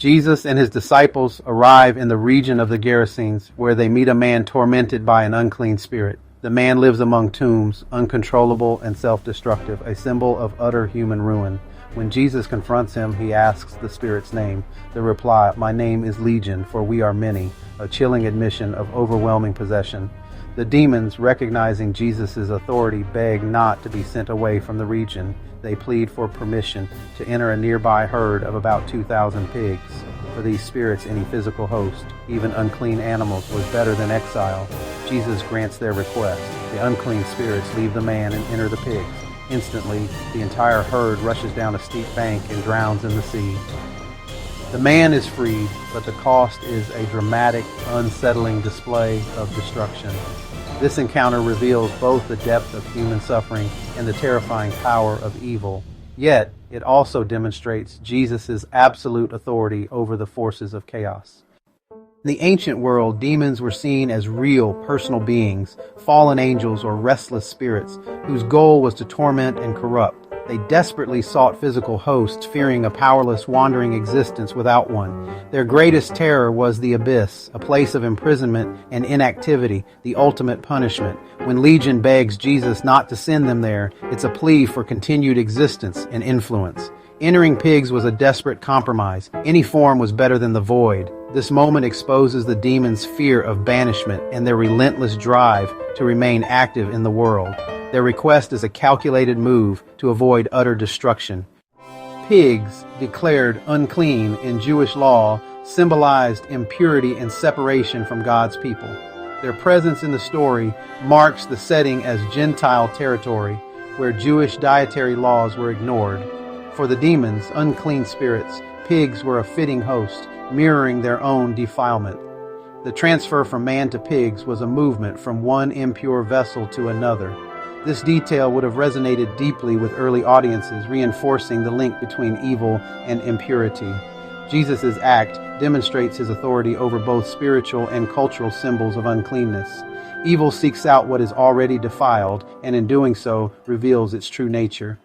Jesus and his disciples arrive in the region of the Gerasenes, where they meet a man tormented by an unclean spirit. The man lives among tombs, uncontrollable and self-destructive, a symbol of utter human ruin. When Jesus confronts him, he asks the spirit's name. The reply, "My name is Legion, for we are many," a chilling admission of overwhelming possession. The demons, recognizing Jesus' authority, beg not to be sent away from the region. They plead for permission to enter a nearby herd of about 2,000 pigs. For these spirits, any physical host, even unclean animals, was better than exile. Jesus grants their request. The unclean spirits leave the man and enter the pigs. Instantly, the entire herd rushes down a steep bank and drowns in the sea. The man is freed, but the cost is a dramatic, unsettling display of destruction. This encounter reveals both the depth of human suffering and the terrifying power of evil. Yet, it also demonstrates Jesus' absolute authority over the forces of chaos. In the ancient world, demons were seen as real, personal beings, fallen angels or restless spirits, whose goal was to torment and corrupt. They desperately sought physical hosts, fearing a powerless, wandering existence without one. Their greatest terror was the abyss, a place of imprisonment and inactivity, the ultimate punishment. When Legion begs Jesus not to send them there, it's a plea for continued existence and influence. Entering pigs was a desperate compromise. Any form was better than the void. This moment exposes the demons' fear of banishment and their relentless drive to remain active in the world. Their request is a calculated move to avoid utter destruction. Pigs, declared unclean in Jewish law, symbolized impurity and separation from God's people. Their presence in the story marks the setting as Gentile territory, where Jewish dietary laws were ignored. For the demons, unclean spirits, pigs were a fitting host, mirroring their own defilement. The transfer from man to pigs was a movement from one impure vessel to another. This detail would have resonated deeply with early audiences, reinforcing the link between evil and impurity. Jesus' act demonstrates his authority over both spiritual and cultural symbols of uncleanness. Evil seeks out what is already defiled, and in doing so, reveals its true nature.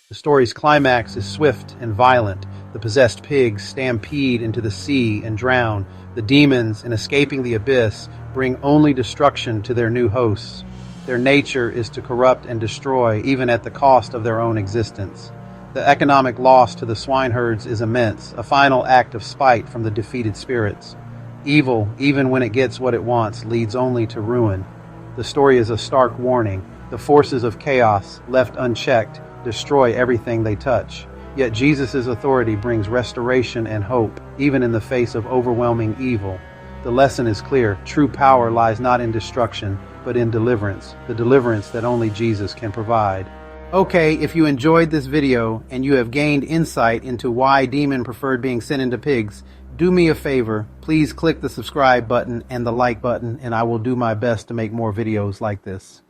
The story's climax is swift and violent. The possessed pigs stampede into the sea and drown. The demons, in escaping the abyss, bring only destruction to their new hosts. Their nature is to corrupt and destroy, even at the cost of their own existence. The economic loss to the swineherds is immense, a final act of spite from the defeated spirits. Evil, even when it gets what it wants, leads only to ruin. The story is a stark warning. The forces of chaos, left unchecked, destroy everything they touch. Yet Jesus' authority brings restoration and hope, even in the face of overwhelming evil. The lesson is clear. True power lies not in destruction, but in deliverance, the deliverance that only Jesus can provide. Okay, if you enjoyed this video and you have gained insight into why demon preferred being sent into pigs, do me a favor, please click the subscribe button and the like button, and I will do my best to make more videos like this.